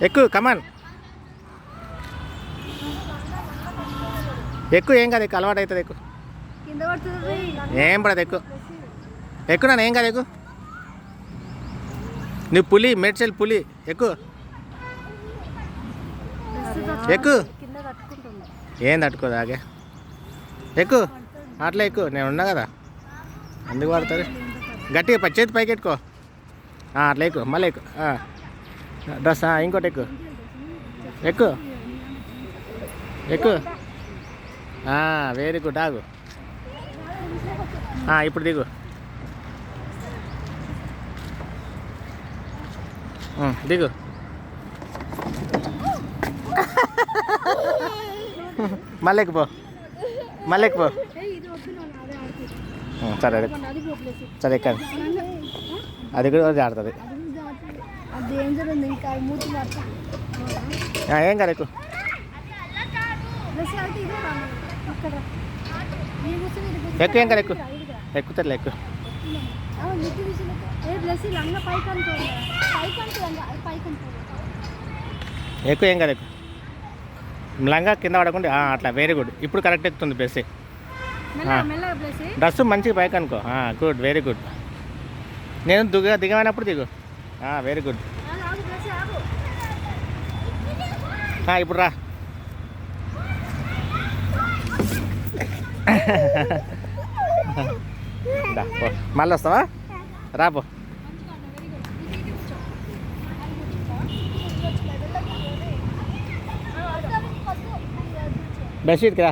ఎక్కువ కమాన్ ఎక్కువ ఏం కాదు ఎక్కువ అలవాటు అవుతుంది ఎక్కువ ఏం పడదు ఎక్కువ ఎక్కువ నన్ను ఏం కాదు ఎక్కువ నువ్వు పులి మేడ్చల్ పులి ఎక్కువ ఎక్కువ ఏం తట్టుకోదు ఆగే ఎక్కువ అట్లా ఎక్కువ నేను ఉన్నా కదా ఎందుకు పడుతుంది గట్టిగా చేతి పైకి ఎట్టుకో అట్లా ఎక్కువ మళ్ళీ ఎక్కువ డ్రెస్ ఇంకోటి ఎక్కువ ఎక్కువ ఎక్కువ వెరీ గుడ్ ఆగు ఇప్పుడు దిగు దిగు మళ్ళీ ఎక్కిపో మళ్ళీ ఎక్కిపో సరే సరే ఎక్కండి అది కూడా ఆడుతుంది ఏం కాదు ఎక్కువ ఎక్కువ ఏం కాదు ఎక్కువ ఎక్కుతారులే ఎక్కువ ఎక్కువ ఏం కాదు ఎక్కువ లంగా కింద పడకుండా అట్లా వెరీ గుడ్ ఇప్పుడు కరెక్ట్ ఎక్కుతుంది బెస్ డ్రెస్ మంచిగా పైకి అనుకో గుడ్ వెరీ గుడ్ నేను దిగమైనప్పుడు దిగు వెరీ గుడ్ ఇప్పుడు రా మళ్ళీ వస్తావా రాపో బెడ్షీట్కి రా